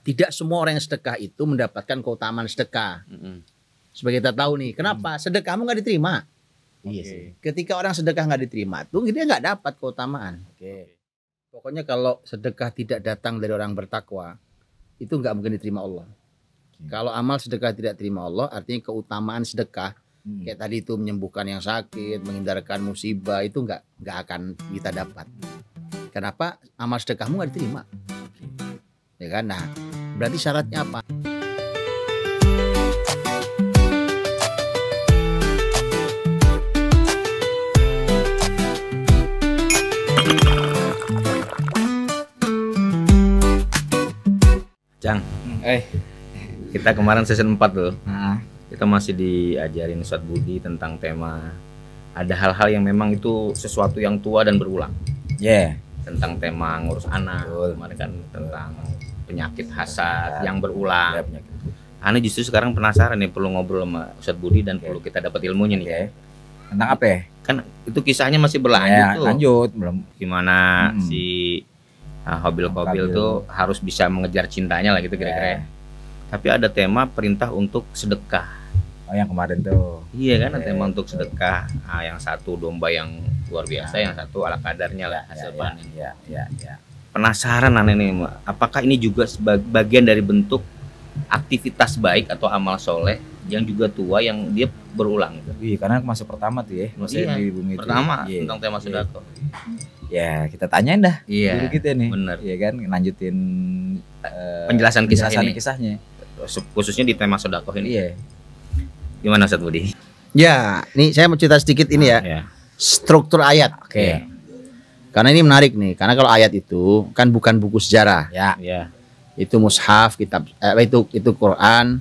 tidak semua orang yang sedekah itu mendapatkan keutamaan sedekah. Sebagai kita tahu nih, kenapa sedekahmu nggak diterima? Iya sih. Ketika orang sedekah nggak diterima tuh dia nggak dapat keutamaan. Pokoknya kalau sedekah tidak datang dari orang bertakwa, itu nggak mungkin diterima Allah. Kalau amal sedekah tidak diterima Allah, artinya keutamaan sedekah kayak tadi itu menyembuhkan yang sakit, menghindarkan musibah, itu nggak akan kita dapat. Kenapa? Amal sedekahmu nggak diterima. Ya kan? Nah, berarti syaratnya apa? Cang, kita kemarin season 4 tuh, kita masih diajarin Ustadz Budi tentang tema ada hal-hal yang memang itu sesuatu yang tua dan berulang. Tentang tema ngurus anak, kemarin kan tentang penyakit hasad yang berulang. Ana justru sekarang penasaran nih, perlu ngobrol sama Ustadz Budi dan perlu kita dapat ilmunya nih. Tentang apa ya? Kan itu kisahnya masih berlanjut tuh. Lanjut, belum. Gimana si Qabil tuh harus bisa mengejar cintanya lah gitu kira-kira. Tapi ada tema perintah untuk sedekah. Oh, yang kemarin tuh. Iya kan, ada tema untuk sedekah. Yang satu domba yang luar biasa, yang satu ala kadarnya lah hasil panen. Penasaran aneh nih, apakah ini juga bagian dari bentuk aktivitas baik atau amal soleh yang juga tua yang dia berulang gitu. Karena masuk pertama tuh ya, masih di bumi pertama itu. Tentang tema sedekah. Ya, kita tanyain dah. Iya. Gitu nih. Bener. Iya kan, lanjutin penjelasan kisahnya. Khususnya di tema sedekah ini. Iya. Gimana Ustadz Budi? Ya, nih saya mau cerita sedikit ini ya. Struktur ayat. Karena ini menarik nih, karena kalau ayat itu kan bukan buku sejarah. Itu mushaf, kitab itu Quran,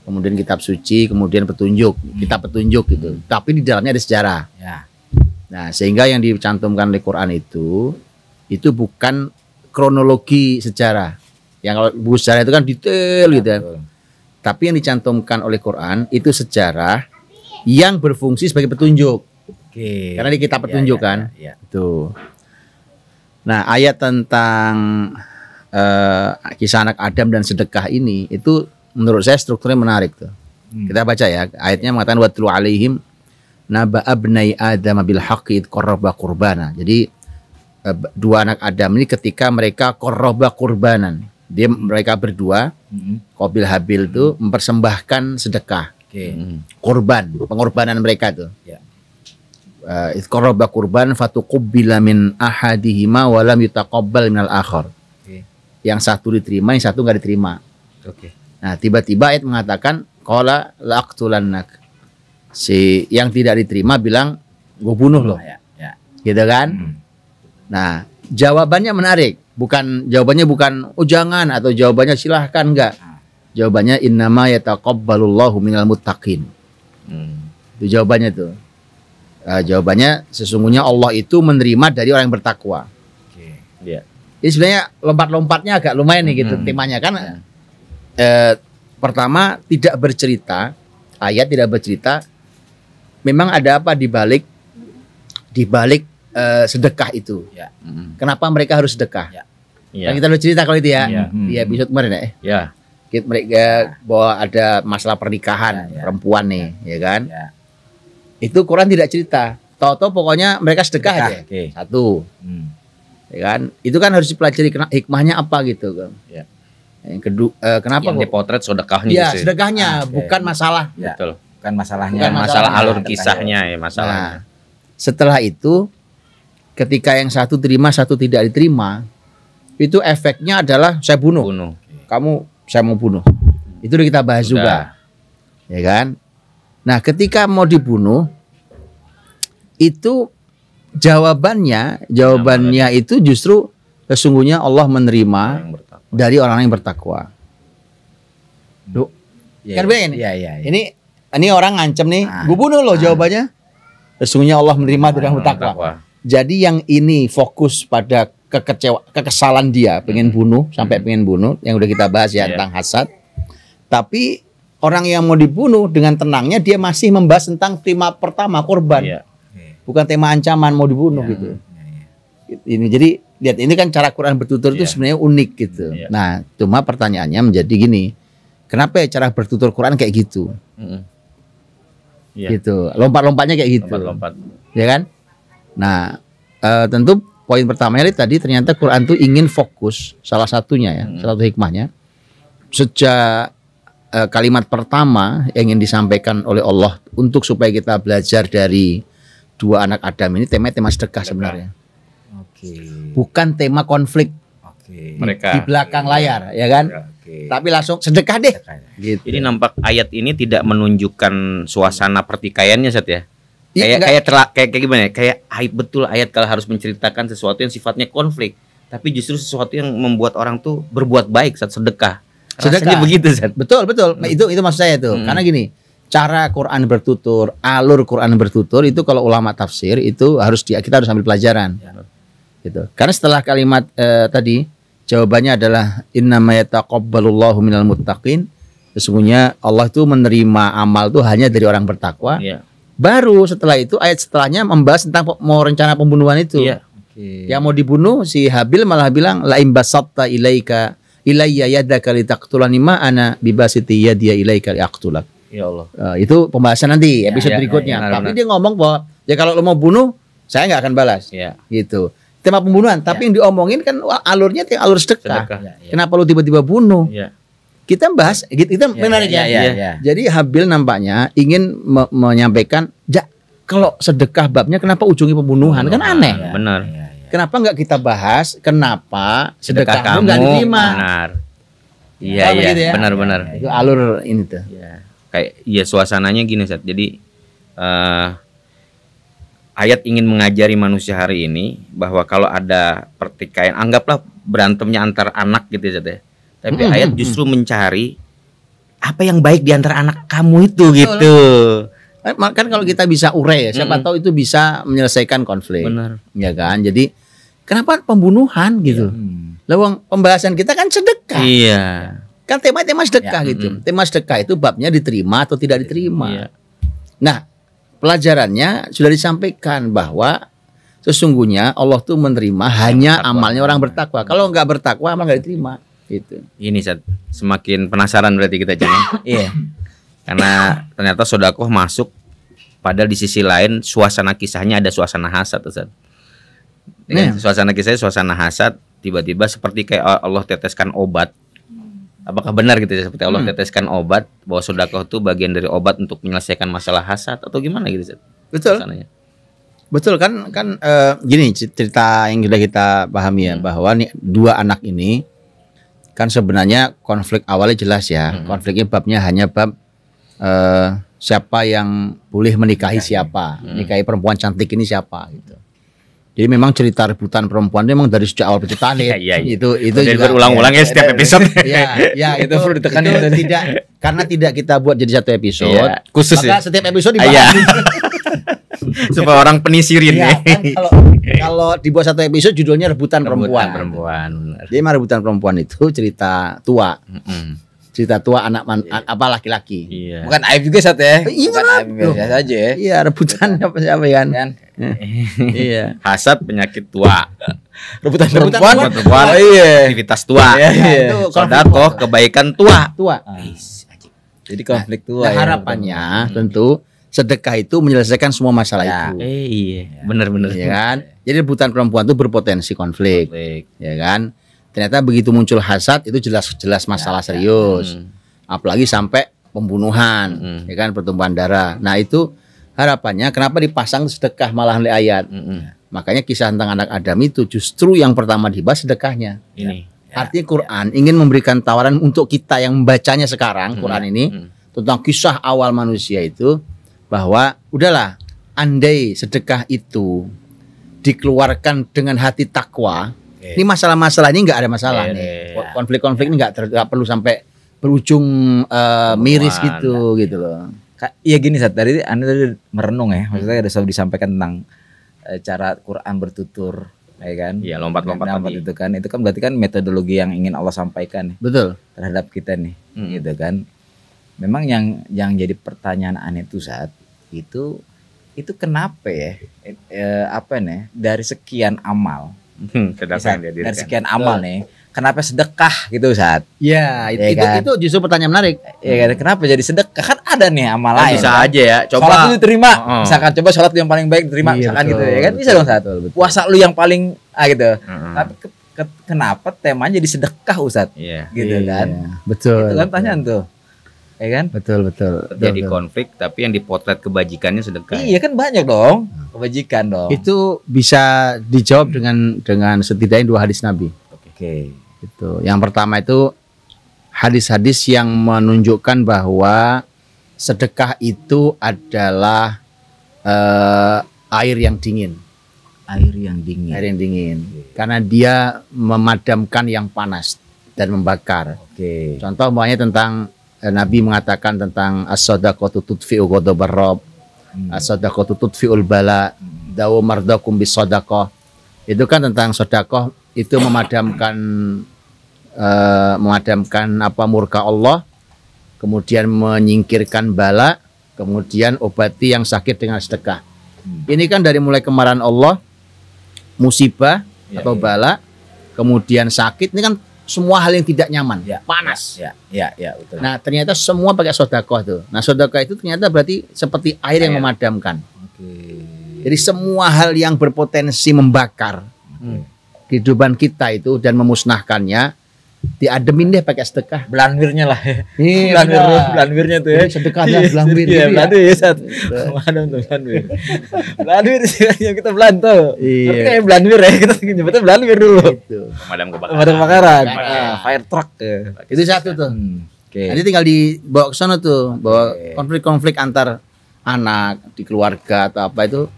kemudian kitab suci, kemudian petunjuk, kitab petunjuk gitu. Tapi di dalamnya ada sejarah. Nah, sehingga yang dicantumkan oleh Quran itu bukan kronologi sejarah. Yang kalau buku sejarah itu kan detail gitu ya. Tapi yang dicantumkan oleh Quran itu sejarah yang berfungsi sebagai petunjuk. Karena di kitab petunjuk kan. Itu. Nah, ayat tentang kisah anak Adam dan sedekah ini itu menurut saya strukturnya menarik tuh. Kita baca ya. Ayatnya mengatakan watlu alaihim naba abnai Adam bil haqqi qarraba qurbana. Jadi dua anak Adam ini ketika mereka qarraba qurbanan, mereka berdua Qabil Habil itu mempersembahkan sedekah. Kurban, pengorbanan mereka tuh. Qarraba qurban fatuqbila min ahadihima wa lam yutaqabbal minal akhar. Yang satu diterima, yang satu enggak diterima. Nah, tiba-tiba ayat mengatakan qala laqtulannak. Si yang tidak diterima bilang gue bunuh loh, gitu kan? Nah, jawabannya menarik. Jawabannya bukan oh jangan atau jawabannya silahkan, enggak. Jawabannya innama yataqabbalullahu minal muttaqin. Itu jawabannya tuh. Jawabannya sesungguhnya Allah itu menerima dari orang yang bertakwa. Ini sebenarnya lompat-lompatnya agak lumayan nih gitu temanya kan. Pertama tidak bercerita, ayat tidak bercerita memang ada apa di balik sedekah itu. Kenapa mereka harus sedekah? Kan kita udah cerita kalau itu ya. Di episode kemarin ya. Mereka bahwa ada masalah pernikahan perempuan nih, ya kan? Itu Quran tidak cerita. Tahu-tahu pokoknya mereka sedekah aja. Satu. Ya kan? Itu kan harus dipelajari hikmahnya apa gitu kan. Yang kedua, kenapa yang dipotret sedekahnya? Ya, sedekahnya, bukan masalah. Betul. Bukan masalahnya. Bukan masalah alur kisahnya ya masalahnya. Nah, setelah itu ketika yang satu terima, satu tidak diterima, itu efeknya adalah saya bunuh. Saya mau bunuh. Itu udah kita bahas juga. Ya kan? Nah, ketika mau dibunuh itu jawabannya itu justru sesungguhnya Allah menerima dari orang yang bertakwa. Kan begini. Ini orang ngancem nih, gue bunuh loh jawabannya. Sesungguhnya Allah menerima dari orang bertakwa. Jadi yang ini fokus pada kekesalan dia, pengen bunuh sampai pengen bunuh, yang udah kita bahas ya tentang hasad. Tapi orang yang mau dibunuh dengan tenangnya dia masih membahas tentang tema pertama korban, bukan tema ancaman mau dibunuh gitu. Ini jadi lihat ini kan cara Quran bertutur itu sebenarnya unik gitu. Nah, cuma pertanyaannya menjadi gini, kenapa ya cara bertutur Quran kayak gitu? Gitu, lompat-lompatnya kayak gitu. Lompat-lompat. Ya kan? Nah, tentu poin pertamanya tadi ternyata Quran itu ingin fokus, salah satunya ya, salah satu hikmahnya. Sejak kalimat pertama yang ingin disampaikan oleh Allah untuk supaya kita belajar dari dua anak Adam ini tema sedekah sebenarnya. Bukan tema konflik. Mereka di belakang layar, ya kan? Tapi langsung sedekah deh. Gitu. Jadi nampak ayat ini tidak menunjukkan suasana pertikaiannya, Sat ya. Kayak gimana ya? Kayak betul ayat kalau harus menceritakan sesuatu yang sifatnya konflik, tapi justru sesuatu yang membuat orang tuh berbuat baik saat sedekah. Rasanya begitu, Sat. Betul. Nah, itu maksud saya tuh. Karena gini, cara Quran bertutur, alur Quran bertutur itu kalau ulama tafsir itu kita harus ambil pelajaran. Gitu. Karena setelah kalimat tadi jawabannya adalah innama yataqabbalullahu minal muttaqin. Sesungguhnya Allah itu menerima amal itu hanya dari orang bertakwa. Baru setelah itu ayat setelahnya membahas tentang mau rencana pembunuhan itu. Yang mau dibunuh si Habil malah bilang la imbasatta ilayya yadaka litaqtulani ma ana bibasiti yadiya ilayka liaqtulak. Ya Allah. Itu pembahasan nanti episode berikutnya. Tapi dia ngomong bahwa ya kalau lo mau bunuh saya nggak akan balas. Gitu. Tema pembunuhan, tapi yang diomongin kan alurnya alur sedekah. Kenapa lu tiba-tiba bunuh? Kita bahas, kita menarik ya. Jadi Habil nampaknya ingin menyampaikan, kalau sedekah babnya kenapa ujungnya pembunuhan? Kan aneh. Benar. Kenapa nggak kita bahas kenapa sedekah kamu nggak diterima? Benar. Iya. Benar-benar. Itu alur ini tuh. Kayak suasananya gini, Sat. Jadi ayat ingin mengajari manusia hari ini bahwa kalau ada pertikaian, anggaplah berantemnya antar anak gitu ya. Tapi ayat justru mencari apa yang baik di antara anak kamu itu. Betul. Gitu. Kan kalau kita bisa urai ya, siapa tahu itu bisa menyelesaikan konflik. Benar. Ya kan? Jadi kenapa pembunuhan gitu? Lawang pembahasan kita kan sedekah. Iya. Kan tema sedekah gitu. Tema sedekah itu babnya diterima atau tidak diterima. Nah, pelajarannya sudah disampaikan bahwa sesungguhnya Allah tuh menerima hanya amalnya orang bertakwa. Kalau nggak bertakwa amal nggak diterima. Gitu. Ini Sat, semakin penasaran berarti kita jangan. Karena ternyata sodakoh masuk, padahal di sisi lain suasana kisahnya ada suasana hasad, Sat. Suasana kisahnya suasana hasad, tiba-tiba seperti kayak Allah teteskan obat. Apakah benar gitu ya, seperti Allah teteskan obat, bahwa sedekah itu bagian dari obat untuk menyelesaikan masalah hasad atau gimana gitu? Betul. Betul kan gini cerita yang sudah kita pahami ya, bahwa nih dua anak ini kan sebenarnya konflik awalnya jelas ya. Konfliknya babnya hanya bab siapa yang boleh menikahi siapa, nikahi perempuan cantik ini siapa gitu. Jadi memang cerita rebutan perempuan itu memang dari sejak awal penciptaan ya. Itu juga berulang-ulang ya setiap episode. Itu perlu ditekan itu karena tidak kita buat jadi satu episode khusus. Maka setiap episode dibahas. Supaya orang penisirin ya. Kan kalau dibuat satu episode judulnya rebutan perempuan. Jadi rebutan perempuan itu cerita tua. Cerita tua anak apa laki-laki. Bukan aib juga Sat ya. Bukan aib biasa aja ya. Iya, rebutan apa kan? Iya. Hasad penyakit tua. Rebutan perempuan. Aktivitas tua. Sedekah kebaikan tua. Jadi konflik tua. Nah, harapannya tentu sedekah itu menyelesaikan semua masalah itu. Benar-benar. Ya kan? Jadi rebutan perempuan itu berpotensi konflik. Ya kan? Ternyata begitu muncul hasad itu jelas masalah serius. Apalagi sampai pembunuhan, ya kan, pertumpahan darah. Nah, itu harapannya kenapa dipasang sedekah malahan di ayat. Makanya kisah tentang anak Adam itu justru yang pertama dibahas sedekahnya. Artinya Quran ingin memberikan tawaran untuk kita yang membacanya sekarang, Quran ini tentang kisah awal manusia itu, bahwa udahlah, andai sedekah itu dikeluarkan dengan hati takwa, ini masalah-masalah ini nggak ada masalah nih. Konflik-konflik ini nggak perlu sampai berujung miris gitu loh. Iya gini Sat, tadi Anda tadi merenung ya, maksudnya ada selalu disampaikan tentang cara Quran bertutur, ya kan? Iya, lompat-lompat itu kan berarti kan metodologi yang ingin Allah sampaikan nih. Betul. Terhadap kita nih, gitu kan. Memang yang jadi pertanyaan aneh tuh Sat, itu kenapa ya? Dari sekian amal Sedekah dari sekian amal nih, kenapa sedekah gitu Ustaz? Ya, itu justru pertanyaan menarik. Ya kan, kenapa jadi sedekah? Kan ada nih amal lain. Bisa aja ya, coba sholat lu diterima. Misalkan coba sholat lu yang paling baik diterima, misalkan gitu ya kan, bisa dong Ustaz. Puasa lu yang paling gitu. Tapi kenapa temanya jadi sedekah Ustaz? Gitu kan. Betul. Itu kan pertanyaan tuh. Ya kan? Betul. Jadi konflik tapi yang dipotret kebajikannya sedekah. Iya kan banyak dong kebajikan dong. Itu bisa dijawab dengan setidaknya 2 hadis Nabi. Oke. Itu. Yang pertama itu hadis-hadis yang menunjukkan bahwa sedekah itu adalah air yang dingin. Air yang dingin. Karena dia memadamkan yang panas dan membakar. Contoh umpamanya tentang Nabi mengatakan tentang as-shadaqatu tudfi'u ghadabar rabb, as-shadaqatu tudfi'ul bala, dawu mardakum bis-shadaqah. Itu kan tentang sedekah itu memadamkan murka Allah, kemudian menyingkirkan bala, kemudian obati yang sakit dengan sedekah. Ini kan dari mulai kemarahan Allah, musibah atau bala, kemudian sakit, ini kan semua hal yang tidak nyaman, panas. Betul. Nah, ternyata semua pakai sedekah tuh. Nah, sedekah itu ternyata berarti seperti air yang memadamkan. Jadi semua hal yang berpotensi membakar kehidupan kita itu dan memusnahkannya, diademin deh pakai sedekah. Belanwirnya lah. Iya, belanwirnya tuh ya. Sedekahnya belanwir. Iya, belanwir ya, Sat. Mana tuh belanwir. Belanwir yang kita belanto. Tapi kayak belanwir ya, kita nyebutnya belanwir dulu. Pemadam kebakaran. Fire truck. Itu satu tuh. Nanti tinggal dibawa ke sana tuh, bawa konflik-konflik antar anak di keluarga atau apa itu.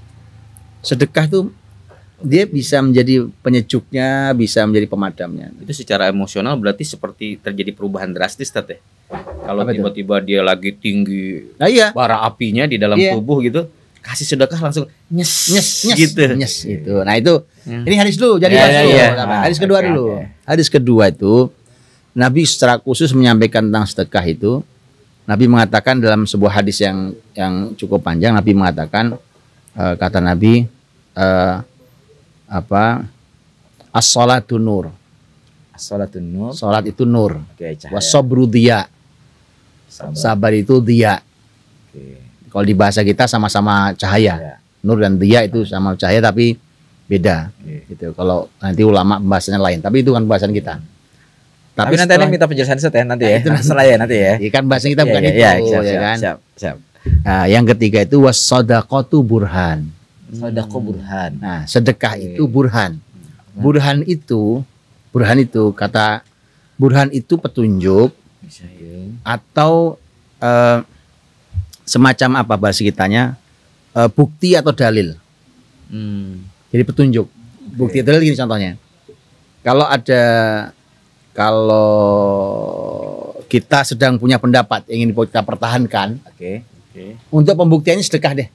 Sedekah tuh dia bisa menjadi penyejuknya, bisa menjadi pemadamnya. Itu secara emosional berarti seperti terjadi perubahan drastis, Tat ya. Kalau tiba-tiba dia lagi tinggi bara apinya di dalam tubuh gitu, kasih sedekah langsung nyes gitu. Nah itu ini hadis dulu, jadi hadis kedua dulu. Hadis kedua itu Nabi secara khusus menyampaikan tentang sedekah itu. Nabi mengatakan dalam sebuah hadis yang cukup panjang, Nabi mengatakan kata Nabi as-salatu nur. As-salatu nur. Salat itu nur. Was-sabru diya. Sabar itu diya. Kalau di bahasa kita sama-sama cahaya. Nur dan diya itu sama cahaya tapi beda. Gitu. Kalau nanti ulama bahasanya lain, tapi itu kan bahasan kita. Tapi nanti ada minta penjelasan nanti ya. Setelah ya nanti ya. Kan bahasa kita bukan itu, ya kan? Siap. Nah, yang ketiga itu was-shadaqatu burhan. Sedekah burhan. Nah, sedekah itu burhan. Burhan itu kata burhan itu petunjuk atau semacam apa bahasa kitanya, bukti atau dalil. Jadi petunjuk. Bukti atau dalil gini contohnya. Kalau kita sedang punya pendapat ingin kita pertahankan, untuk pembuktiannya sedekah deh.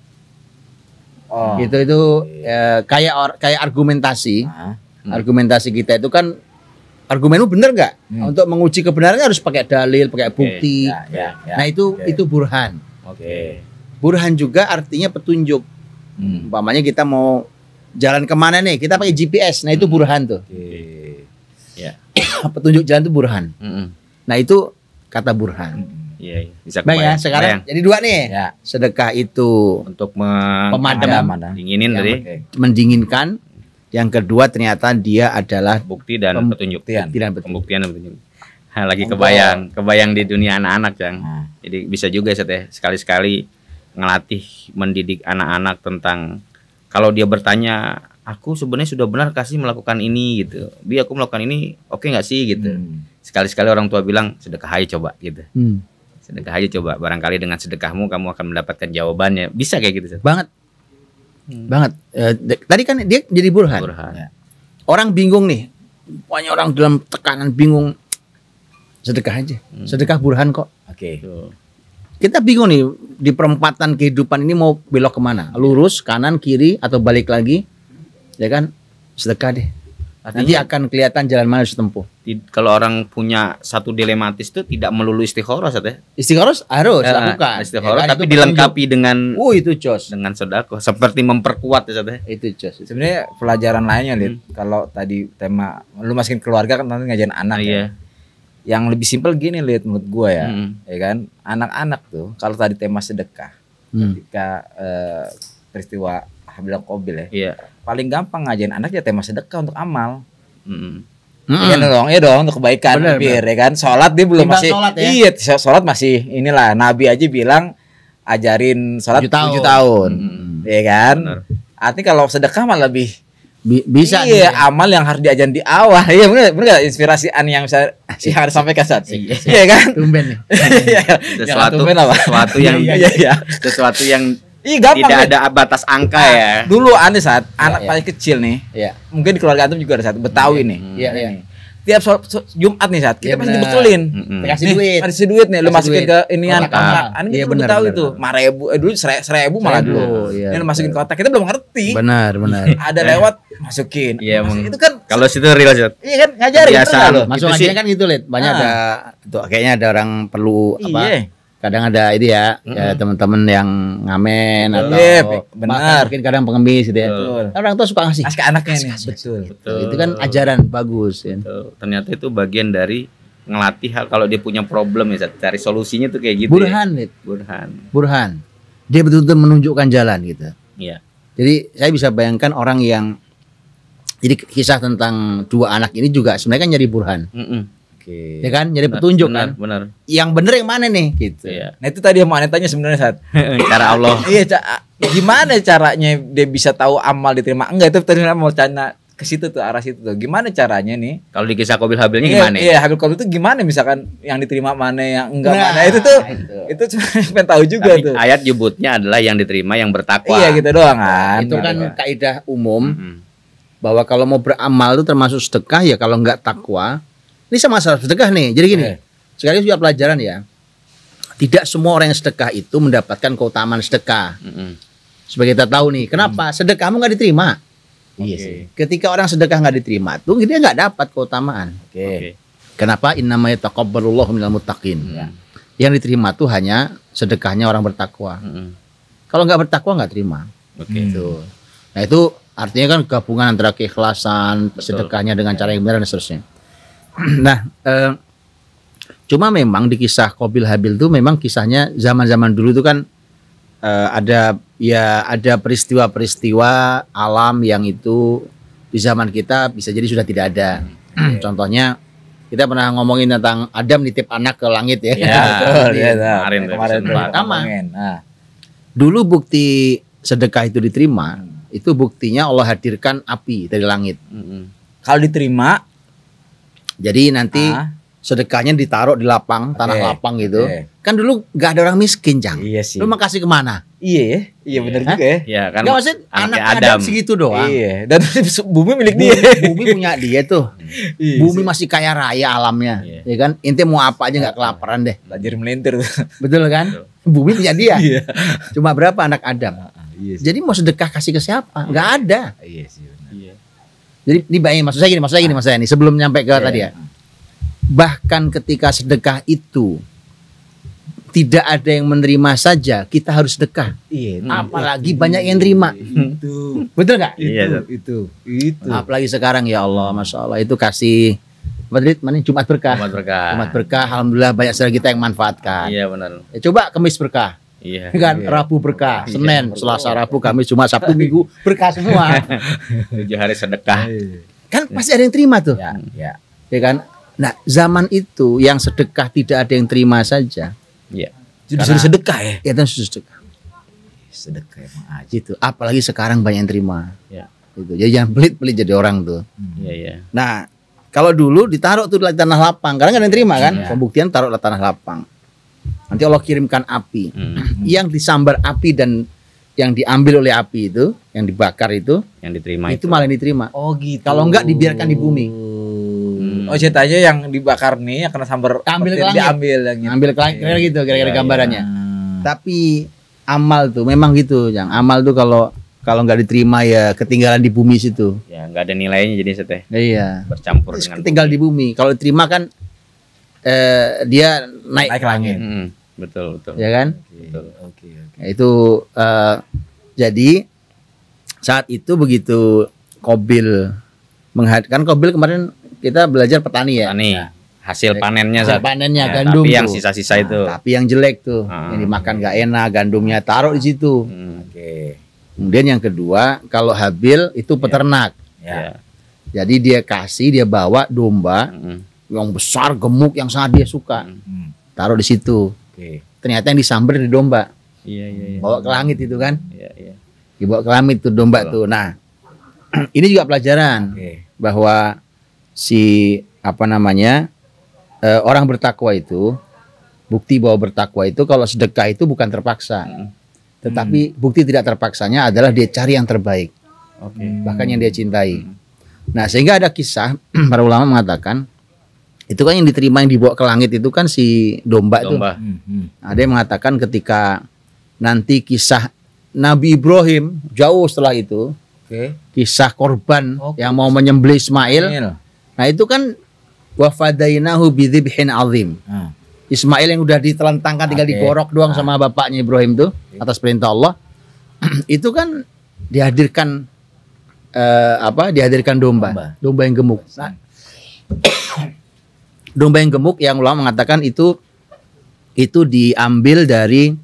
Itu kayak argumentasi. Argumentasi kita itu kan argumenmu benar nggak? Untuk menguji kebenarannya harus pakai dalil, pakai bukti. Nah itu burhan. Burhan juga artinya petunjuk. Umpamanya kita mau jalan kemana nih? Kita pakai GPS. Nah itu burhan tuh. Petunjuk jalan itu burhan. Nah itu kata burhan. Bisa ya, sekarang jadi 2 nih. Sedekah itu untuk pemadam, mendinginkan. Yang kedua ternyata dia adalah bukti dan petunjuk. Pembuktian dan petunjuk. Lagi kebayang di dunia anak-anak, Jang. Jadi bisa juga sekali-sekali ngelatih mendidik anak-anak tentang kalau dia bertanya, aku sebenarnya sudah benar kasih melakukan ini gitu. Bi aku melakukan ini oke nggak sih gitu. Sekali-sekali orang tua bilang sedekah aja coba gitu. Sedekah aja coba, barangkali dengan sedekahmu kamu akan mendapatkan jawabannya. Bisa kayak gitu. Banget. Tadi kan dia jadi burhan. Orang bingung nih, banyak orang dalam tekanan bingung. Sedekah aja, sedekah burhan kok. Kita bingung nih di perempatan kehidupan ini mau belok kemana? Lurus, kanan, kiri, atau balik lagi? Ya kan, sedekah deh. Nanti akan kelihatan jalan mana harus tempuh. kalau orang punya satu dilematis itu tidak melulu istikharah ya. Istikharah harus lakukan. Istikharah tapi dilengkapi dengan itu jos. Dengan sedekah seperti memperkuat ya. Itu jos. Sebenarnya pelajaran lainnya kalau tadi tema lu masukin keluarga kan nanti ngajarin anak ya. Yang lebih simpel gini menurut gua ya. Ya kan? Anak-anak tuh kalau tadi tema sedekah ketika peristiwa Habil Qabil ya. Paling gampang ngajarin anak ya tema sedekah untuk amal. Iya dong untuk kebaikan ya kan. Sholat dia belum masih ya? Iya sholat masih inilah Nabi aja bilang ajarin sholat 7 tahun. Ya kan. Artinya kalau sedekah malah lebih bisa amal yang harus diajarin di awal. Iya benar enggak inspirasi yang bisa sih harus sampaikan saat iya kan. Tumben nih. Sesuatu yang tidak ada batas angka ya. Dulu aneh saat anak paling kecil nih. Mungkin di keluarga antum juga ada satu Betawi nih. Tiap Jumat nih saat kita pasti dibetulin. Kasih duit nih lu masukin ke inian kamar. Aneh kita Betawi tuh 5.000 dulu 1.000 malah dulu. Ini lu masukin kotak kita belum ngerti. Benar. Ada lewat masukin. Iya itu kan kalau situ real sih. Iya kan ngajarin itu loh. Masuk ngajian kan gitu Lid. Banyak ada kayaknya ada orang perlu apa? Kadang ada ini ya teman-teman yang ngamen atau benar mungkin kadang pengemis gitu ya. Orang tua suka ngasih ke anaknya nih. Betul. Itu kan ajaran bagus ya. Ternyata itu bagian dari ngelatih hal kalau dia punya problem ya, cari solusinya tuh kayak gitu. Burhan. Dia betul-betul menunjukkan jalan gitu. Iya. Jadi saya bisa bayangkan orang yang jadi kisah tentang dua anak ini juga sebenarnya kan nyari burhan. Ya kan, jadi petunjuk kan. Benar. Yang bener yang mana nih gitu. Iya. Nah itu tadi yang mau aneh tanya sebenarnya saat cara Allah. Iya, gimana caranya dia bisa tahu amal diterima? Enggak, itu tadi mau tanya ke situ tuh, arah situ tuh. Gimana caranya nih? Kalau di kisah Qabil Habilnya gimana? Iya, Habil Qabil itu gimana misalkan yang diterima mana yang enggak mana. Itu pengen tahu juga. Tapi tuh. Ayat nyebutnya adalah yang diterima yang bertakwa. Iya gitu doang kan. Itu kan kaidah umum bahwa kalau mau beramal itu termasuk sedekah ya kalau enggak takwa. Ini sama masalah sedekah nih. Jadi gini, sekali juga pelajaran ya. Tidak semua orang yang sedekah itu mendapatkan keutamaan sedekah. Sebagai kita tahu nih, kenapa sedekahmu nggak diterima? Iya sih. Ketika orang sedekah nggak diterima, tuh dia nggak dapat keutamaan. Kenapa? Innama yataqabbalullahu minal muttaqin. Yang diterima tuh hanya sedekahnya orang bertakwa. Kalau nggak bertakwa nggak terima. Gitu. Nah itu artinya kan gabungan antara keikhlasan, sedekahnya dengan cara yang benar dan seterusnya. Nah, cuma memang di kisah Qabil Habil itu memang kisahnya zaman-zaman dulu itu kan ada peristiwa-peristiwa alam yang itu di zaman kita bisa jadi sudah tidak ada. Contohnya kita pernah ngomongin tentang Adam nitip anak ke langit ya. Kemarin pertama. Dulu bukti sedekah itu diterima, itu buktinya Allah hadirkan api dari langit. Kalau diterima jadi nanti sedekahnya ditaruh di lapang, tanah lapang gitu. Kan dulu nggak ada orang miskin, Jang. Iya sih. Lu mau kasih kemana? Iya benar juga ya. Iya kan. Nggak maksud anak Adam segitu doang. Iya. Dan bumi milik dia. Bumi punya dia tuh. Bumi masih kaya raya alamnya. Ya kan. Inti mau apa aja nggak kelaparan deh. Belajar melintir tuh. Betul kan? Bumi punya dia. Cuma berapa anak Adam? Jadi mau sedekah kasih ke siapa? Nggak ada. Iya sih. Jadi ini bayangin maksud saya gini sebelum nyampe ke tadi ya. Bahkan ketika sedekah itu tidak ada yang menerima saja, kita harus sedekah. Apalagi banyak yang terima. Itu. Betul nggak? Iya. Itu. Apalagi sekarang ya Allah, Masya Allah itu kasih Jumat berkah. Jumat berkah. Alhamdulillah banyak saudara kita yang manfaatkan. Iya benar. Coba Kamis berkah. Iya. Kan Rabu berkah, Senin, Selasa, Rabu, Kamis, Jumat, Sabtu, Minggu berkah semua. 7 hari sedekah. Kan pasti ada yang terima tuh. Ya kan? Nah, zaman itu yang sedekah tidak ada yang terima saja. Iya. Disuruh sedekah ya? Iya, dan sedekah. Sedekah emang aja. Gitu. Apalagi sekarang banyak yang terima. Ya. Gitu. Jadi jangan pelit-pelit jadi orang tuh. Iya. Nah, kalau dulu ditaruh tuh di tanah lapang, karena nggak ada yang terima kan? Pembuktian taruh di tanah lapang. Nanti Allah kirimkan api. Yang disambar api dan yang diambil oleh api itu, yang dibakar itu, yang diterima itu malah diterima. Oh gitu. Kalau enggak dibiarkan di bumi. Oh ceritanya yang dibakar nih yang kena sambar ambil ke langit. Ambil ke langit gitu kira-kira gambarannya. Tapi amal tuh memang gitu, Yang amal tuh kalau Kalau nggak diterima ya ketinggalan di bumi situ. Ya nggak ada nilainya jadi Ustaz. Iya. Bercampur dengan ketinggal di bumi. Kalau diterima kan dia naik ke langit. Betul. Ya kan? Betul. Oke. Itu jadi saat itu begitu Qabil kan Qabil kemarin kita belajar petani ya. Petani. Hasil panennya hasil panennya gandum tapi yang tuh. sisa-sisa itu. Tapi yang jelek tuh, yang dimakan nggak enak, gandumnya taruh di situ. Oke. Kemudian yang kedua, kalau Habil itu peternak. Ya. Jadi dia bawa domba yang besar, gemuk, yang sangat dia suka. Taruh di situ. Oke. Ternyata yang disamber di domba. Iya. Bawa ke langit itu kan. Iya. Dibawa ke langit tuh domba tuh. Nah, ini juga pelajaran bahwa si orang bertakwa itu, bukti bahwa bertakwa itu kalau sedekah itu bukan terpaksa. Tetapi bukti tidak terpaksanya adalah dia cari yang terbaik. Bahkan yang dia cintai. Nah, sehingga ada kisah para ulama mengatakan itu kan yang diterima yang dibawa ke langit itu kan si domba. Itu. Ada yang mengatakan ketika nanti kisah Nabi Ibrahim jauh setelah itu, kisah korban yang mau menyembelih Ismail. Nah, itu kan wa fadainahu bidzibhin azim. Ismail yang udah ditelentangkan tinggal digorok doang sama bapaknya Ibrahim tuh atas perintah Allah. Itu kan dihadirkan dihadirkan domba yang gemuk. Nah, domba yang gemuk yang ulama mengatakan itu diambil dari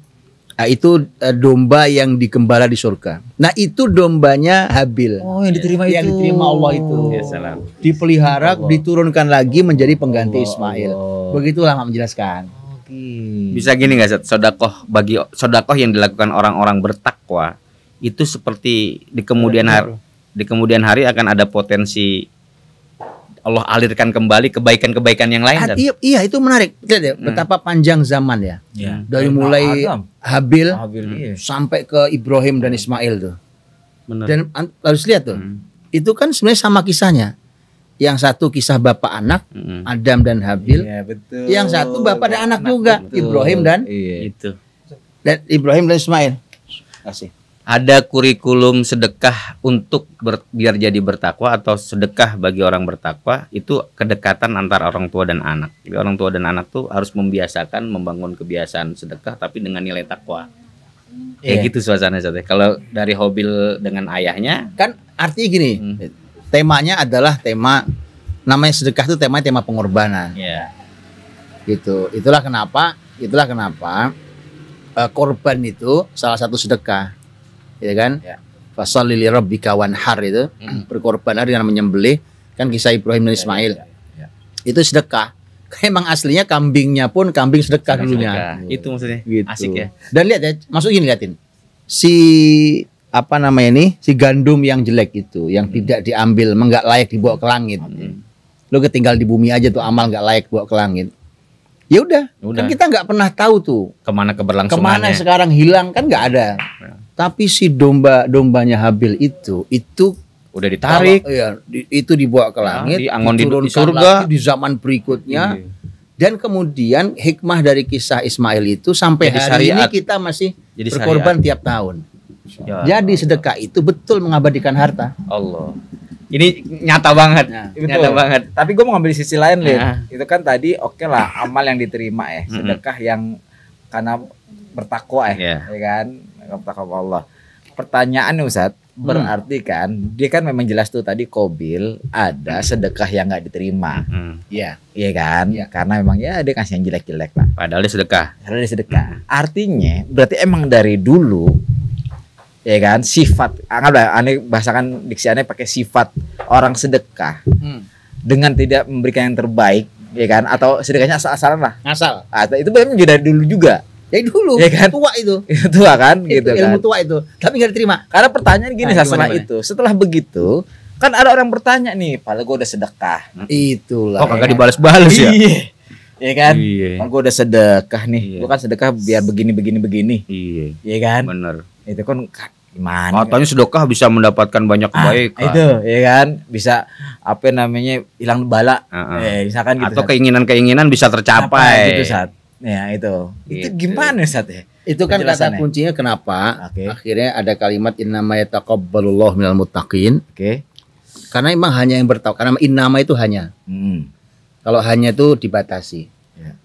domba yang digembala di surga. Nah, itu dombanya Habil. Oh, yang diterima yang diterima Allah itu. Ya, salam. Dipelihara, diturunkan lagi menjadi pengganti Ismail. Begitu ulama menjelaskan. Bisa gini nggak, sodakoh yang dilakukan orang-orang bertakwa itu seperti di kemudian hari akan ada potensi Allah alirkan kembali kebaikan-kebaikan yang lain. Iya, itu menarik. Lihat ya, betapa panjang zaman ya. Dari mulai Habil sampai ke Ibrahim dan Ismail tuh. Bener. Dan harus lihat tuh. Itu kan sebenarnya sama kisahnya. Yang satu kisah bapak anak, Adam dan Habil. Iya, betul. Yang satu bapak dan anak juga, Ibrahim dan Ibrahim dan Ismail. Kasih. Ada kurikulum sedekah untuk biar jadi bertakwa atau sedekah bagi orang bertakwa itu kedekatan antara orang tua dan anak. Jadi orang tua dan anak tuh harus membiasakan membangun kebiasaan sedekah tapi dengan nilai takwa. Kayak gitu suasananya. Kalau dari Habil dengan ayahnya kan artinya gini. Temanya adalah namanya sedekah itu tema pengorbanan. Gitu. Itulah kenapa korban itu salah satu sedekah. Ya kan? Fasholli li rabbika wanhar itu berkorbanlah dengan menyembelih, kan kisah Ibrahim dan Ismail. Itu sedekah. Emang aslinya kambingnya pun kambing sedekah dulunya. Itu maksudnya. Gitu. Asik ya. Dan lihat ya, masuk gini liatin. Si gandum yang jelek itu, yang tidak diambil, enggak layak dibawa ke langit. Lu ketinggal di bumi aja tuh amal enggak layak bawa ke langit. Ya udah. Kan kita enggak pernah tahu tuh kemana keberlangsungannya. Kemana sekarang hilang kan enggak ada. Tapi si dombanya Habil itu udah ditarik, itu dibawa ke langit, diturunkan di surga di zaman berikutnya. Dan kemudian hikmah dari kisah Ismail itu sampai hari ini kita masih berkorban tiap tahun. Jadi sedekah itu betul mengabadikan harta. Allah. Ini nyata banget. Nyata banget. Tapi gue mau ngambil sisi lain, itu kan tadi lah amal yang diterima ya, sedekah yang karena bertakwa ya kan, bertakwa Allah. Pertanyaan nih Ustaz, berarti kan dia kan memang jelas tuh tadi Qabil ada sedekah yang nggak diterima. Iya kan? Karena memang dia kasih yang jelek-jelek lah. Padahal dia sedekah. Artinya berarti emang dari dulu ya kan sifat, aneh bahasakan diksi aneh pakai sifat orang sedekah dengan tidak memberikan yang terbaik, ya kan? Atau sedekahnya asal-asalan lah. Asal. Itu memang dari dulu juga. Dari dulu, ya kan? Tua itu. Tua kan, itu gitu ilmu kan. tua itu, tapi nggak diterima. Karena pertanyaan gini setelah begitu, kan ada orang bertanya nih, padahal gue udah sedekah. Itulah. Kok kagak dibalas-balas ya? Iya kan? Kan gue udah sedekah nih. Gue kan sedekah biar begini. Iya kan? Bener. Itu kan gimana? Katanya sedekah bisa mendapatkan banyak kebaikan. Itu, ya kan? Bisa hilang bala. Misalkan gitu. Atau keinginan-keinginan bisa tercapai. Gitu, Sat. Ya itu. Itu gimana Sat ya? Itu kan kata kuncinya kenapa akhirnya ada kalimat innama yataqabbalullahu minal muttaqin. Karena memang hanya yang bertakwa. Karena innama itu hanya. Kalau hanya itu dibatasi.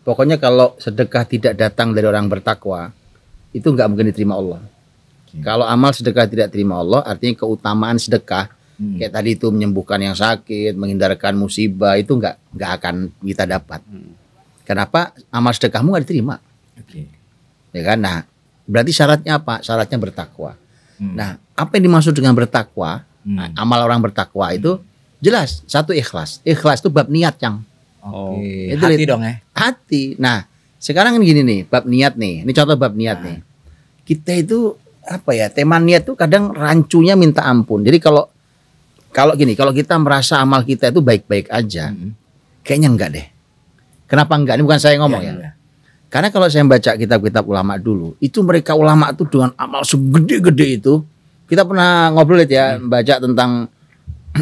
Pokoknya kalau sedekah tidak datang dari orang bertakwa, itu nggak mungkin diterima Allah. Kalau amal sedekah tidak diterima Allah, artinya keutamaan sedekah kayak tadi itu menyembuhkan yang sakit, menghindarkan musibah, itu nggak akan kita dapat. Kenapa? Amal sedekahmu nggak diterima. Ya kan? Nah, berarti syaratnya apa? Syaratnya bertakwa. Nah, apa yang dimaksud dengan bertakwa? Amal orang bertakwa itu jelas. Satu ikhlas. Ikhlas itu bab niat, Cang. Itu hati dong ya. Hati. Nah, sekarang kan gini nih, bab niat nih. Ini contoh bab niat nih. Kita itu apa ya? Tema niat tuh kadang rancunya minta ampun. Jadi kalau gini, kalau kita merasa amal kita itu baik-baik aja, kayaknya enggak deh. Kenapa enggak? Ini bukan saya ngomong ya. Karena kalau saya baca kitab-kitab ulama dulu, itu mereka ulama itu dengan amal segede-gede itu, kita pernah ngobrol ya, baca tentang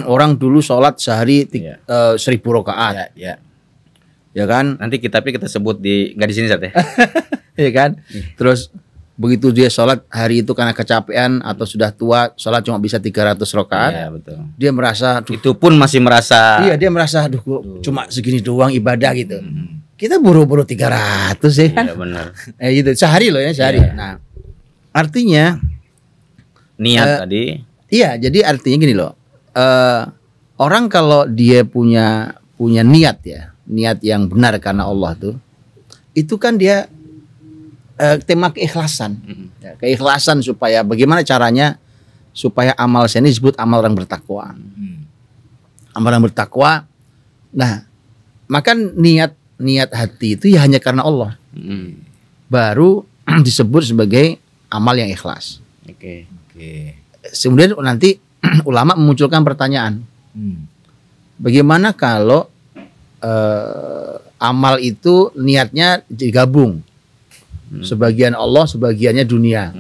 orang dulu sholat sehari 1000 rakaat. Ya kan? Nanti kitabnya kita sebut nggak di sini saja. Ya kan? Terus begitu dia sholat hari itu karena kecapean atau sudah tua, sholat cuma bisa 300 rakaat. Iya, betul. Dia merasa itu pun masih merasa. Iya, dia merasa cuma segini doang ibadah gitu. Kita buru-buru 300 ya kan? Iya, benar. Gitu. Sehari loh ya, sehari. Nah, artinya niat tadi. Iya, jadi artinya gini loh. Orang kalau dia punya niat ya, niat yang benar karena Allah tuh, itu kan dia tema keikhlasan. Ya, keikhlasan supaya bagaimana caranya supaya amal saya ini disebut amal orang bertakwa. Amal orang bertakwa. Nah, maka niat hati itu ya hanya karena Allah. Baru disebut sebagai amal yang ikhlas. Kemudian nanti ulama memunculkan pertanyaan. Bagaimana kalau amal itu niatnya digabung? Sebagian Allah, sebagiannya dunia.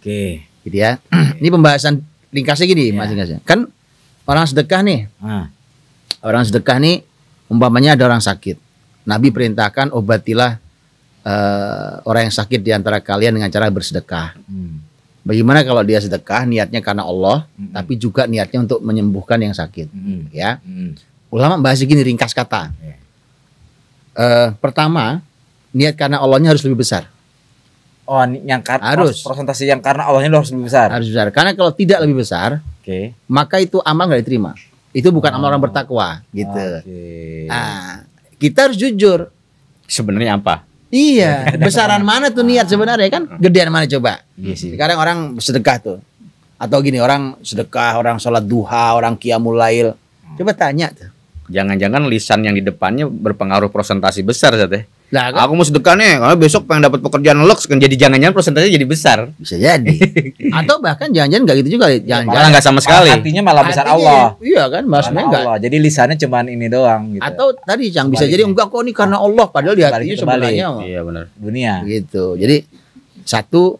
Gitu ya. Ini pembahasan ringkasnya gini, Mas ringkasnya. Kan orang sedekah nih. Orang sedekah nih umpamanya ada orang sakit. Nabi perintahkan obatilah orang yang sakit di antara kalian dengan cara bersedekah. Bagaimana kalau dia sedekah niatnya karena Allah, tapi juga niatnya untuk menyembuhkan yang sakit. Ya. Ulama bahas gini ringkas kata. Pertama, niat karena Allahnya harus lebih besar. Oh, harus persentase yang karena Allahnya harus lebih besar. Harus besar. Karena kalau tidak lebih besar, maka itu amal nggak diterima. Itu bukan amal orang bertakwa, gitu. Nah, kita harus jujur. Sebenarnya apa? Iya, besaran mana tuh niat sebenarnya kan? Gedean mana coba? Sekarang orang sedekah tuh. Atau gini, orang sedekah, orang sholat duha, orang qiyamul lail. Coba tanya tuh. Jangan-jangan lisan yang di depannya berpengaruh persentase besar saja. Nah, kan? Aku mau sedekah nih, karena besok pengen dapat pekerjaan leks kan, jadi jangan-jangan persentase jadi besar. Bisa jadi. Atau bahkan jangan-jangan nggak gitu juga. Jangan-jangan nggak sama sekali. Artinya malah besar Allah. Iya kan, maksudnya enggak. Jadi lisannya cuman ini doang. Gitu. Atau tadi yang bisa jadi enggak kok ini karena Allah, padahal di hatinya sebenarnya. Iya benar. Dunia. Gitu. Jadi satu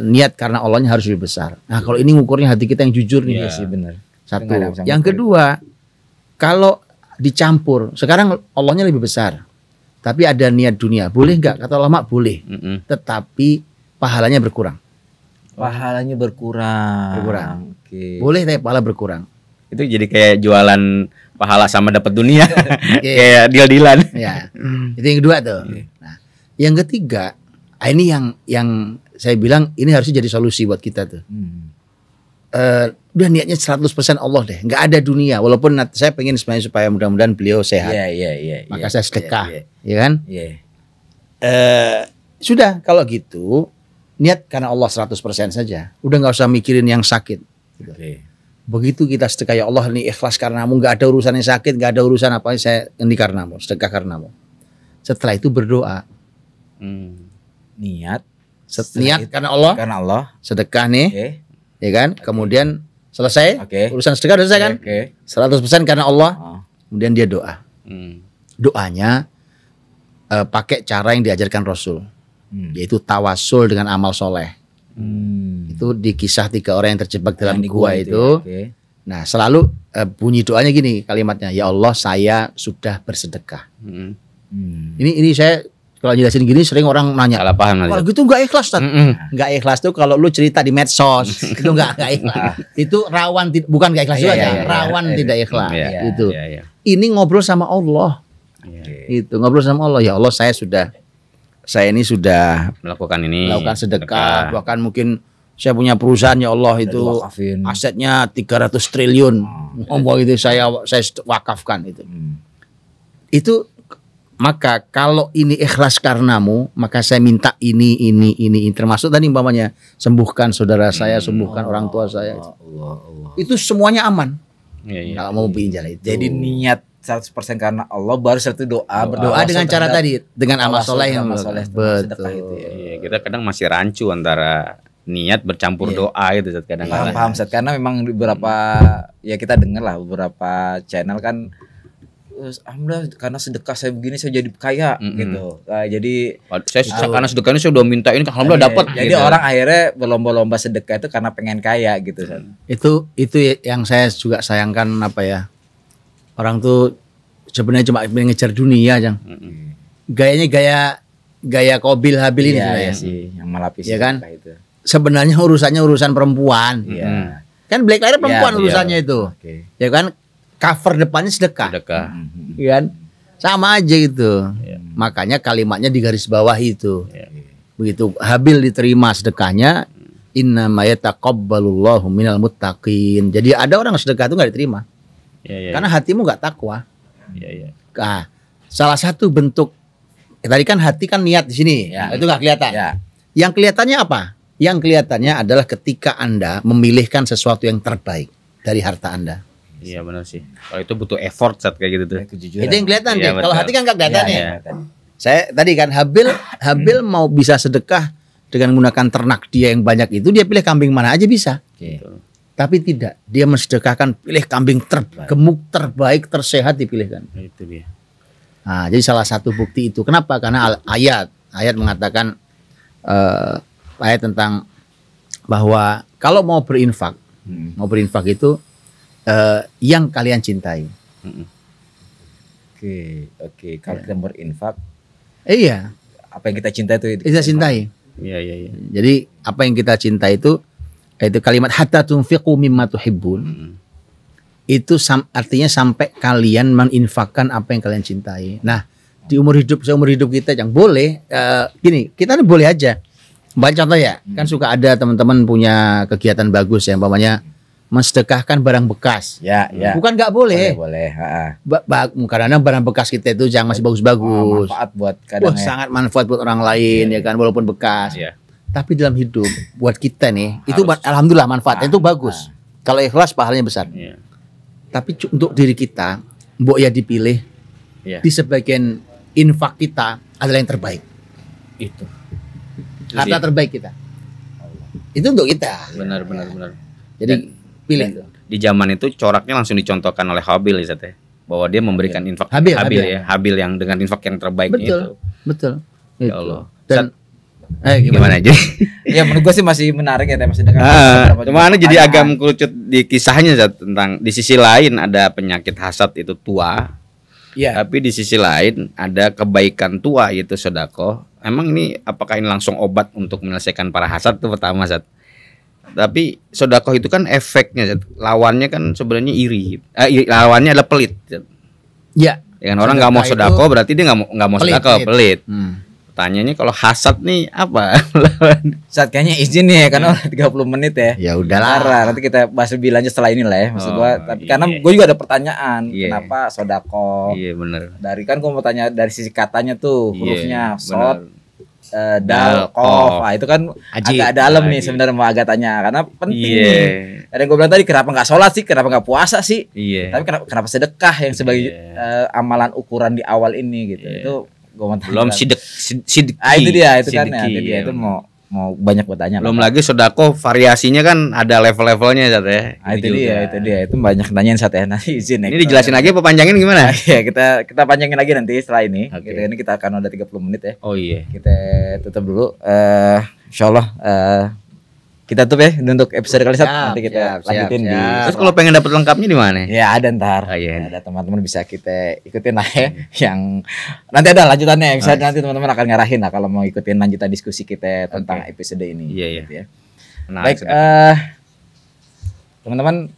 niat karena Allahnya harus lebih besar. Nah kalau ini ngukurnya hati kita yang jujur nih. Iya sih benar. Satu. Yang kedua, kalau dicampur, sekarang Allahnya lebih besar. Tapi ada niat dunia, boleh nggak? Kata ulama boleh, tetapi pahalanya berkurang. Pahalanya berkurang. Boleh tapi pahala berkurang. Itu jadi kayak jualan pahala sama dapat dunia, kayak deal-dealan. Ya, itu yang kedua tuh. Nah, yang ketiga, ini yang saya bilang ini harusnya jadi solusi buat kita tuh. Udah niatnya 100% Allah deh, nggak ada dunia. Walaupun saya pengen sebenarnya supaya mudah-mudahan beliau sehat. Iya. Maka saya sedekah, ya kan? Iya. Sudah kalau gitu niat karena Allah 100% saja. Udah nggak usah mikirin yang sakit. Begitu kita sedekah, ya Allah ini ikhlas karenamu, nggak ada urusan yang sakit, nggak ada urusan apa, saya ini karenamu, sedekah karenamu. Setelah itu berdoa. Niat karena Allah. Sedekah nih. Ya kan? Kemudian selesai, urusan sedekah udah selesai kan? 100% karena Allah. Kemudian dia doa. Doanya pakai cara yang diajarkan Rasul, yaitu tawasul dengan amal soleh. Itu di kisah 3 orang yang terjebak dalam gua itu. Nah selalu bunyi doanya gini kalimatnya, ya Allah saya sudah bersedekah. Ini saya kalau jelasin gini sering orang nanya. Salah paham. Kalau gitu nggak ikhlas, Ustaz. Nggak ikhlas tuh kalau lu cerita di medsos itu nggak ikhlas. Itu rawan, bukan nggak ikhlas juga ya, rawan tidak ikhlas. Itu. Ini ngobrol sama Allah. Itu ngobrol sama Allah. Ya Allah, saya ini sudah melakukan sedekah, bahkan mungkin saya punya perusahaan ya Allah itu asetnya 300 triliun. Ngomong itu saya wakafkan itu. Itu maka kalau ini ikhlas karenamu, maka saya minta ini termasuk tadi umpamanya sembuhkan saudara saya, sembuhkan orang tua saya. Itu semuanya aman. Kalau mau pinjal itu. Jadi niat 100% karena Allah, baru satu berdoa dengan cara tadi, dengan amal soleh yang sedekah itu ya. Kita kadang masih rancu antara niat bercampur doa itu kadang. Paham Ustaz, karena memang beberapa ya kita dengar lah beberapa channel kan, alhamdulillah karena sedekah saya begini saya jadi kaya gitu. Jadi karena sedekahnya saya udah minta ini, alhamdulillah dapat. Jadi orang akhirnya berlomba-lomba sedekah itu karena pengen kaya gitu. Itu yang saya juga sayangkan orang tuh sebenarnya cuma mengejar dunia, Jang. Gayanya gaya Qabil Habil ini sih, yang melapisi ya kan. Itu. Sebenarnya urusan perempuan. Kan Black Lives perempuan urusannya itu. Ya kan, cover depannya sedekah. Ya kan? Sama aja gitu. Makanya kalimatnya di garis bawah itu. Begitu Habil diterima sedekahnya, innama yataqabbalullahu minal muttaqin. Jadi ada orang sedekah itu enggak diterima. Karena hatimu nggak takwa. Nah, salah satu bentuk tadi kan hati kan niat di sini, itu nggak kelihatan. Yang kelihatannya apa? Yang kelihatannya adalah ketika Anda memilihkan sesuatu yang terbaik dari harta Anda. Iya benar sih. Kalau itu butuh effort saat kayak gitu tuh. Itu yang kelihatan deh. Kalau hati kan nggak kelihatan ya. Saya tadi kan Habil mau bisa sedekah dengan menggunakan ternak dia yang banyak itu, dia pilih kambing mana aja bisa. Tapi tidak, dia mensedekahkan pilih kambing tergemuk, terbaik, tersehat dipilihkan. Itu dia. Nah, jadi salah satu bukti itu. Kenapa? Karena ayat mengatakan ayat tentang bahwa kalau mau berinfak itu yang kalian cintai. Oke. Kalau kita berinfak, apa yang kita cintai itu kita cintai. Iya. Jadi apa yang kita cintai itu kalimat hatta tunfiqu mimma tuhibbun. Itu artinya sampai kalian menginfakkan apa yang kalian cintai. Nah, di seumur hidup kita yang boleh gini, kita boleh aja. Banyak contoh ya, kan suka ada teman-teman punya kegiatan bagus yang umpamanya mensedekahkan barang bekas. Bukan nggak boleh. Boleh. Karena barang bekas kita itu yang masih bagus-bagus. Manfaat buat kadang sangat manfaat buat orang lain ya kan, walaupun bekas. Tapi dalam hidup buat kita nih itu alhamdulillah manfaatnya itu bagus. Kalau ikhlas pahalanya besar. Tapi untuk diri kita, mbok ya dipilih di sebagian infak kita adalah yang terbaik. Itu harta terbaik kita. Itu untuk kita. Benar. Jadi pilih itu. Di zaman itu coraknya langsung dicontohkan oleh Habil ya, bahwa dia memberikan infak Habil yang dengan infak yang terbaik itu. Betul. Ya Allah. Dan gimana aja? Ya menurut gue sih masih menarik ya, masih dengan gimana jadi agak mengkerucut di kisahnya tentang di sisi lain ada penyakit hasad itu tua. Tapi di sisi lain ada kebaikan tua yaitu sedekah. Emang ini apakah ini langsung obat untuk menyelesaikan para hasad itu pertama Zat. Tapi sedekah itu kan efeknya Zat. Lawannya kan sebenarnya iri. Lawannya adalah pelit Zat. Dengan orang nggak mau sedekah berarti dia nggak mau sedekah, pelit. Pertanyaannya kalau hasad nih apa? Saat kayaknya izin nih ya, karena 30 menit ya. Ya udahlah. Nanti kita bahas lebih lanjut setelah ini lah ya. Maksud gua, tapi karena gue juga ada pertanyaan, kenapa sodako? Iya benar. Dari kan gue mau tanya dari sisi katanya tuh, hurufnya sod, dal, kof. Itu kan agak dalam nih sebenarnya mau agak tanya, karena penting nih. Ada yang gue bilang tadi, kenapa nggak sholat sih, kenapa nggak puasa sih? Tapi kenapa sedekah yang sebagai amalan ukuran di awal ini gitu? Itu belum sidik itu dia itu kan ya, itu mau banyak bertanya. Belum lagi sodako variasinya kan ada level-levelnya Zat ya. Itu dia itu banyak tanyain Zat ya, nanti izin ya. Ini dijelasin lagi apa panjangin gimana? Ya kita panjangin lagi nanti setelah ini. Ini kita akan udah 30 menit ya. Oh iya. Kita tutup dulu. Insyaallah kita tutup ya untuk episode kali ini. Nanti kita lanjutin di. Terus kalau pengen dapat lengkapnya di mana? Ya ada ntar. Ada teman-teman bisa kita ikutin lah ya. Yang nanti ada lanjutannya. Bisa nanti teman-teman akan ngarahin lah kalau mau ikutin lanjutan diskusi kita tentang episode ini. Iya. Gitu ya. Baik, teman-teman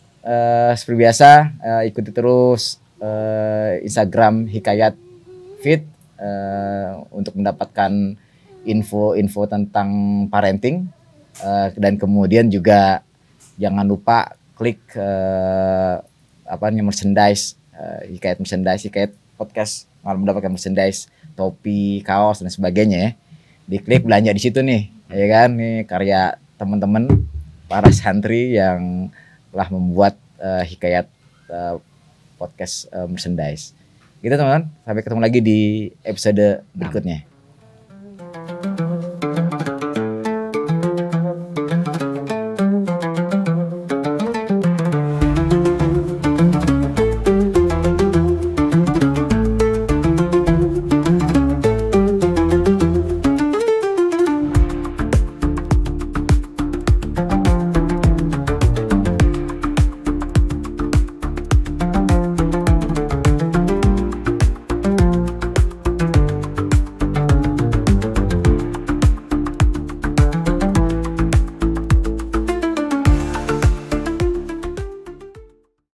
seperti biasa ikuti terus Instagram Hikayat Fit untuk mendapatkan info-info tentang parenting. Dan kemudian juga jangan lupa klik merchandise, Hikayat podcast, kalau mendapatkan merchandise, topi, kaos dan sebagainya ya. Diklik belanja di situ nih, ya kan? Nih karya teman-teman para santri yang telah membuat Hikayat podcast merchandise. Gitu teman-teman, sampai ketemu lagi di episode berikutnya.